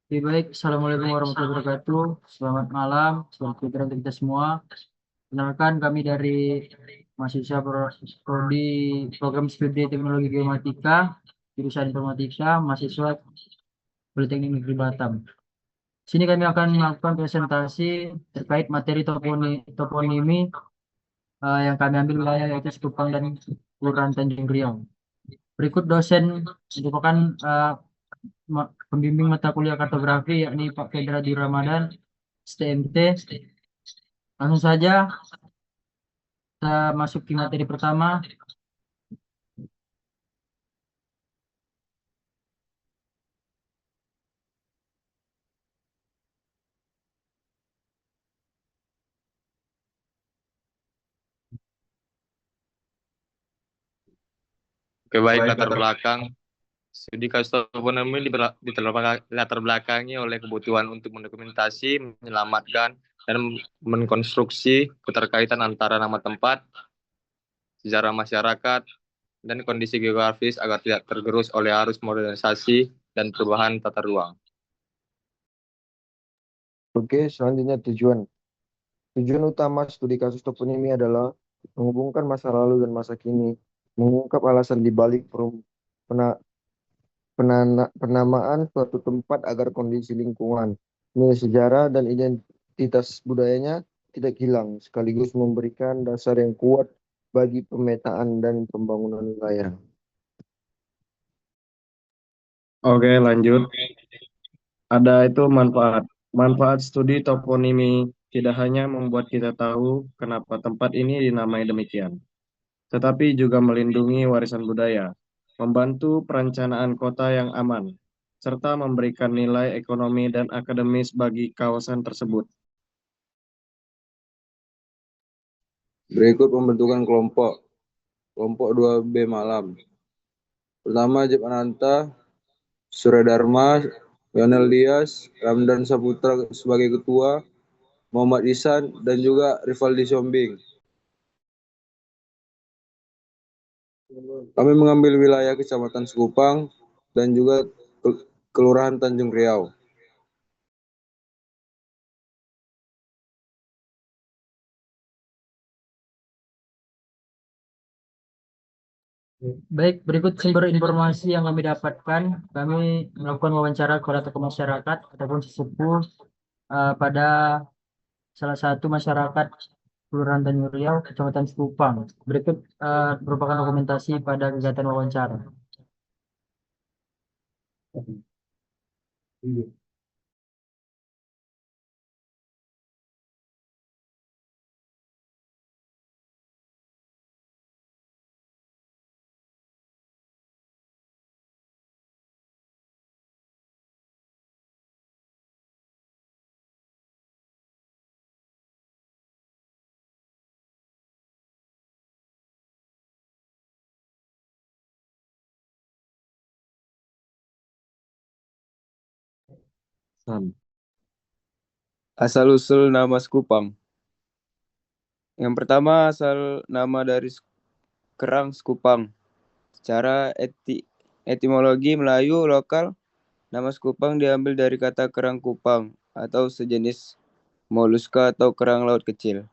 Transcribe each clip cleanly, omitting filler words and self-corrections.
Oke, baik. Assalamualaikum warahmatullahi wabarakatuh. Selamat malam, selamat sejahtera untuk kita semua. Kenalkan kami dari mahasiswa Prodi Program Studi Teknologi Geomatika, jurusan Informatika, mahasiswa Politeknik Negeri Batam. Sini kami akan melakukan presentasi terkait materi toponimi yang kami ambil wilayah yaitu Sekupang dan Kelurahan Tanjung Riau. Berikut dosen merupakan pembimbing mata kuliah kartografi yakni Pak Fedra Di Ramadan, STMT. Langsung saja kita masuk ke materi pertama. Oke, baik, latar belakang. Studi kastoponomi latar belakangi oleh kebutuhan untuk mendokumentasi, menyelamatkan, dan mengkonstruksi keterkaitan antara nama tempat, sejarah masyarakat, dan kondisi geografis agar tidak tergerus oleh arus modernisasi dan perubahan tata ruang. Oke, selanjutnya tujuan. Tujuan utama studi kasus toponimi adalah menghubungkan masa lalu dan masa kini, mengungkap alasan dibalik penamaan suatu tempat agar kondisi lingkungan, nilai sejarah, dan identitas budayanya tidak hilang, sekaligus memberikan dasar yang kuat bagi pemetaan dan pembangunan wilayah. Oke, lanjut. Ada itu manfaat. Manfaat studi toponimi tidak hanya membuat kita tahu kenapa tempat ini dinamai demikian, tetapi juga melindungi warisan budaya, membantu perencanaan kota yang aman, serta memberikan nilai ekonomi dan akademis bagi kawasan tersebut. Berikut pembentukan kelompok. Kelompok 2B Malam. Pertama, Jep Ananta, Suradharma, Yonel Dias, Ramdan Saputra sebagai ketua, Muhammad Ihsan, dan juga Rivaldi Sombing. Kami mengambil wilayah Kecamatan Sekupang dan juga Kelurahan Tanjung Riau. Baik, berikut sumber informasi yang kami dapatkan. Kami melakukan wawancara kepada tokoh masyarakat ataupun sesepuh pada salah satu masyarakat Kelurahan Tanjung Riau, Kecamatan Sekupang. Berikut merupakan dokumentasi pada kegiatan wawancara. Asal-usul nama Sekupang. Yang pertama, asal nama dari kerang Sekupang. Secara etimologi Melayu lokal, nama Sekupang diambil dari kata kerang kupang atau sejenis moluska atau kerang laut kecil.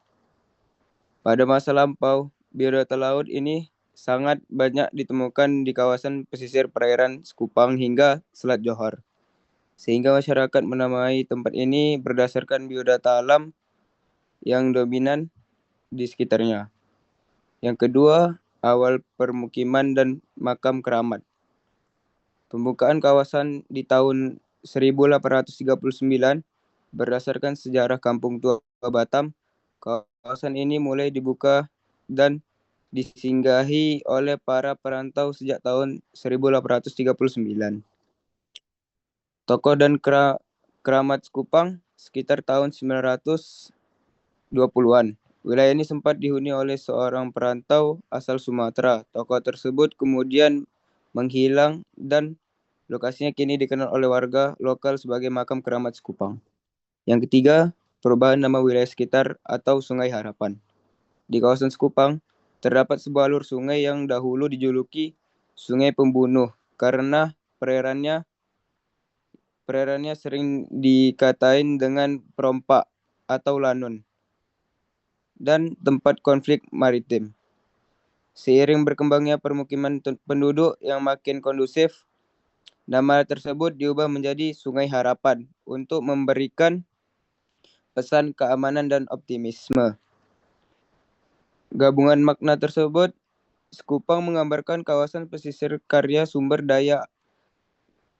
Pada masa lampau, biodata laut ini sangat banyak ditemukan di kawasan pesisir perairan Sekupang hingga Selat Johor. Sehingga masyarakat menamai tempat ini berdasarkan biodata alam yang dominan di sekitarnya. Yang kedua, awal permukiman dan makam keramat. Pembukaan kawasan di tahun 1839 berdasarkan sejarah Kampung Tua Batam, kawasan ini mulai dibuka dan disinggahi oleh para perantau sejak tahun 1839. Tokoh dan keramat Sekupang sekitar tahun 920-an. Wilayah ini sempat dihuni oleh seorang perantau asal Sumatera. Tokoh tersebut kemudian menghilang dan lokasinya kini dikenal oleh warga lokal sebagai makam keramat Sekupang. Yang ketiga, perubahan nama wilayah sekitar atau Sungai Harapan. Di kawasan Sekupang, terdapat sebuah alur sungai yang dahulu dijuluki Sungai Pembunuh karena perairannya perairannya sering dikatain dengan perompak atau lanun, dan tempat konflik maritim. Seiring berkembangnya permukiman penduduk yang makin kondusif, nama tersebut diubah menjadi Sungai Harapan untuk memberikan pesan keamanan dan optimisme. Gabungan makna tersebut, Sekupang menggambarkan kawasan pesisir kaya sumber daya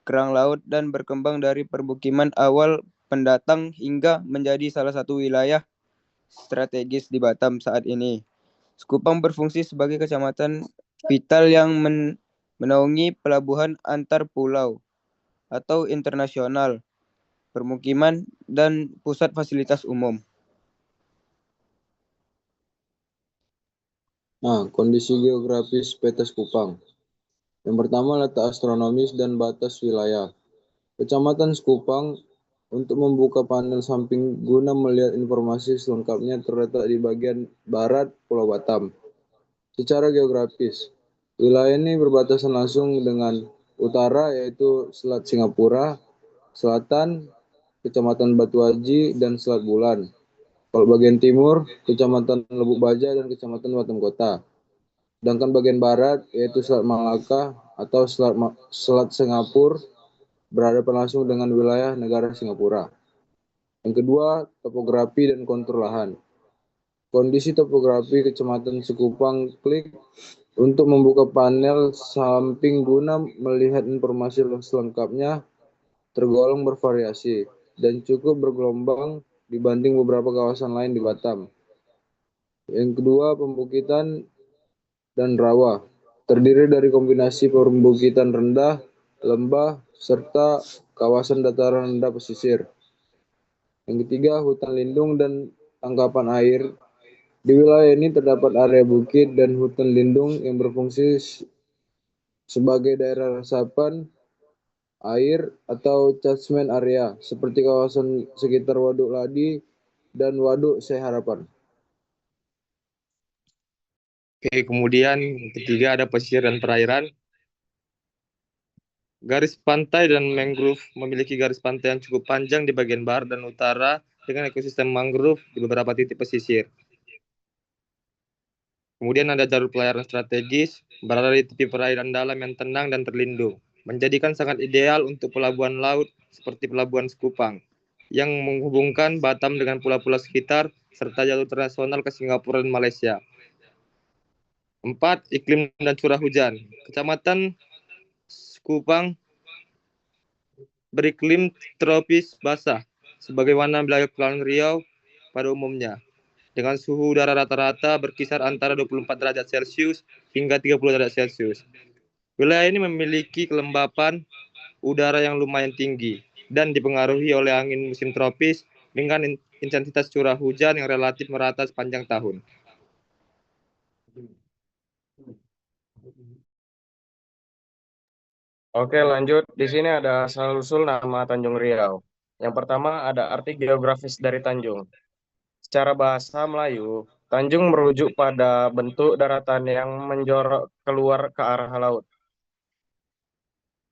kerang laut dan berkembang dari permukiman awal pendatang hingga menjadi salah satu wilayah strategis di Batam saat ini. Sekupang berfungsi sebagai kecamatan vital yang menaungi pelabuhan antar pulau atau internasional, permukiman, dan pusat fasilitas umum. Nah, kondisi geografis peta Sekupang. Yang pertama, letak astronomis dan batas wilayah. Kecamatan Sekupang untuk membuka panel samping guna melihat informasi selengkapnya terletak di bagian barat Pulau Batam. Secara geografis, wilayah ini berbatasan langsung dengan utara yaitu Selat Singapura, selatan Kecamatan Batu Haji dan Selat Bulan. Kalau bagian timur, Kecamatan Lubuk Baja dan Kecamatan Batam Kota. Sedangkan bagian barat yaitu Selat Malaka atau Selat Singapura berhadapan langsung dengan wilayah negara Singapura. Yang kedua, topografi dan kontur lahan. Kondisi topografi Kecamatan Sekupang klik untuk membuka panel samping guna melihat informasi selengkapnya tergolong bervariasi dan cukup bergelombang dibanding beberapa kawasan lain di Batam. Yang kedua, pembukitan dan rawa. Terdiri dari kombinasi perbukitan rendah, lembah, serta kawasan dataran rendah pesisir. Yang ketiga, hutan lindung dan tangkapan air. Di wilayah ini terdapat area bukit dan hutan lindung yang berfungsi sebagai daerah resapan air atau catchment area, seperti kawasan sekitar Waduk Ladi dan Waduk Syekh Harapan. Oke, kemudian ketiga ada pesisir dan perairan. Garis pantai dan mangrove memiliki garis pantai yang cukup panjang di bagian barat dan utara dengan ekosistem mangrove di beberapa titik pesisir. Kemudian ada jalur pelayaran strategis berada di tepi perairan dalam yang tenang dan terlindung, menjadikan sangat ideal untuk pelabuhan laut seperti Pelabuhan Sekupang yang menghubungkan Batam dengan pulau-pulau sekitar serta jalur internasional ke Singapura dan Malaysia. 4. Iklim dan curah hujan. Kecamatan Sekupang beriklim tropis basah, sebagaimana wilayah Kepulauan Riau pada umumnya, dengan suhu udara rata-rata berkisar antara 24 derajat Celcius hingga 30 derajat Celcius. Wilayah ini memiliki kelembapan udara yang lumayan tinggi dan dipengaruhi oleh angin musim tropis dengan intensitas curah hujan yang relatif merata sepanjang tahun. Oke, lanjut. Di sini ada asal-usul nama Tanjung Riau. Yang pertama ada arti geografis dari Tanjung. Secara bahasa Melayu, Tanjung merujuk pada bentuk daratan yang menjorok keluar ke arah laut.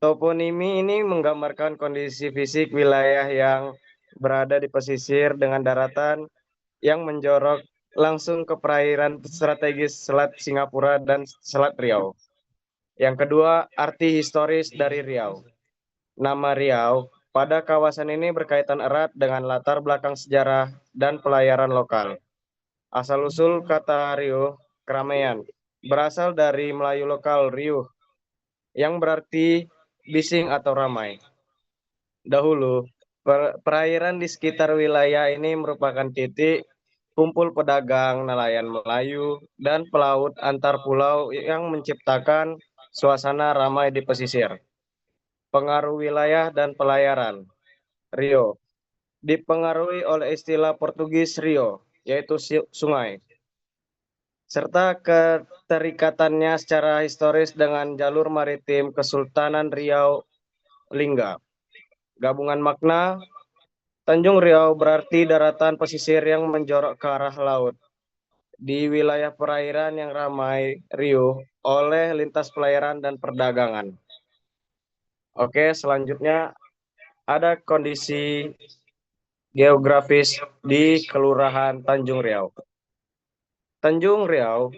Toponimi ini menggambarkan kondisi fisik wilayah yang berada di pesisir dengan daratan yang menjorok langsung ke perairan strategis Selat Singapura dan Selat Riau. Yang kedua, arti historis dari Riau. Nama Riau pada kawasan ini berkaitan erat dengan latar belakang sejarah dan pelayaran lokal. Asal-usul kata Riuh, keramaian, berasal dari Melayu lokal riuh, yang berarti bising atau ramai. Dahulu, perairan di sekitar wilayah ini merupakan titik kumpul pedagang, nelayan Melayu, dan pelaut antar pulau yang menciptakan suasana ramai di pesisir. Pengaruh wilayah dan pelayaran. Rio dipengaruhi oleh istilah Portugis Rio, yaitu sungai, serta keterikatannya secara historis dengan jalur maritim Kesultanan Riau Lingga. Gabungan makna, Tanjung Riau berarti daratan pesisir yang menjorok ke arah laut. Di wilayah perairan yang ramai riuh oleh lintas pelayaran dan perdagangan. Oke, selanjutnya ada kondisi geografis di Kelurahan Tanjung Riau. Tanjung Riau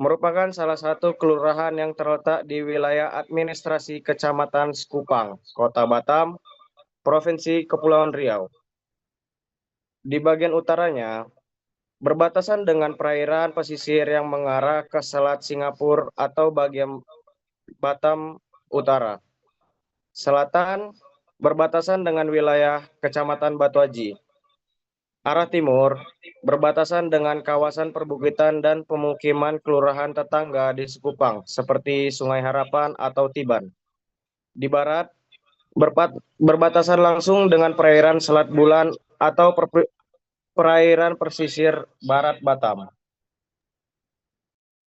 merupakan salah satu kelurahan yang terletak di wilayah administrasi Kecamatan Sekupang, Kota Batam, Provinsi Kepulauan Riau. Di bagian utaranya, berbatasan dengan perairan pesisir yang mengarah ke Selat Singapura atau bagian Batam Utara. Selatan, berbatasan dengan wilayah Kecamatan Batu Aji. Arah timur, berbatasan dengan kawasan perbukitan dan pemukiman kelurahan tetangga di Sekupang, seperti Sungai Harapan atau Tiban. Di barat, berbatasan langsung dengan perairan Selat Bulan atau perairan pesisir barat Batam.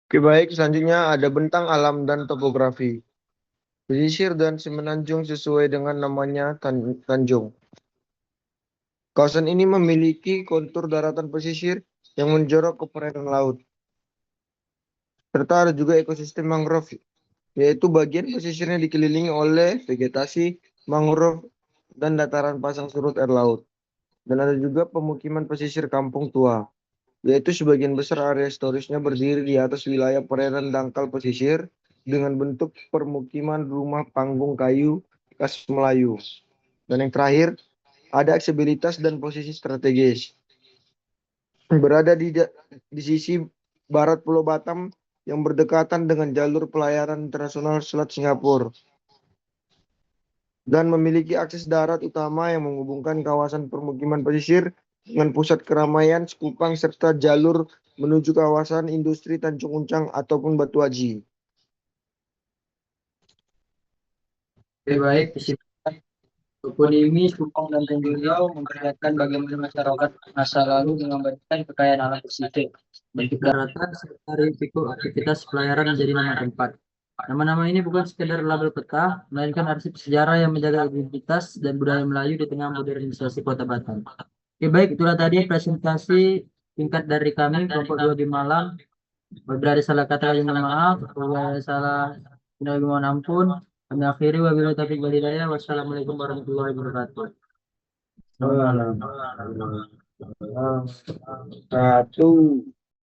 Oke, baik. Selanjutnya ada bentang alam dan topografi. Pesisir dan semenanjung sesuai dengan namanya Tanjung. Kawasan ini memiliki kontur daratan pesisir yang menjorok ke perairan laut. Serta ada juga ekosistem mangrove, yaitu bagian pesisirnya dikelilingi oleh vegetasi mangrove dan dataran pasang surut air laut. Dan ada juga pemukiman pesisir kampung tua, yaitu sebagian besar area historisnya berdiri di atas wilayah perairan dangkal pesisir dengan bentuk permukiman rumah panggung kayu khas Melayu. Dan yang terakhir, ada aksesibilitas dan posisi strategis. Berada di sisi barat Pulau Batam yang berdekatan dengan jalur pelayaran internasional Selat Singapura. Dan memiliki akses darat utama yang menghubungkan kawasan permukiman pesisir dengan pusat keramaian Sekupang serta jalur menuju kawasan industri Tanjung Uncang ataupun Batu Aji. Oke, baik. Di sini toponimi Sekupang dan Tanjung Riau memperlihatkan bagaimana masyarakat masa lalu mengabadikan kekayaan alam pesisir, bentuk daratan, serta risiko aktivitas pelayaran menjadi nama tempat. Nama-nama ini bukan sekedar label peta, melainkan arsip sejarah yang menjaga identitas dan budaya Melayu di tengah modernisasi Kota Batam. Oke, baik, itulah tadi presentasi singkat dari kami, kelompok 2 di Malang. Apabila ada salah kata, kami mohon maaf. Apabila ada salah, kami mohon ampun. Kami akhiri, wabillahi taufiq wal hidayah. Wassalamualaikum warahmatullahi wabarakatuh. Selamat malam. Satu.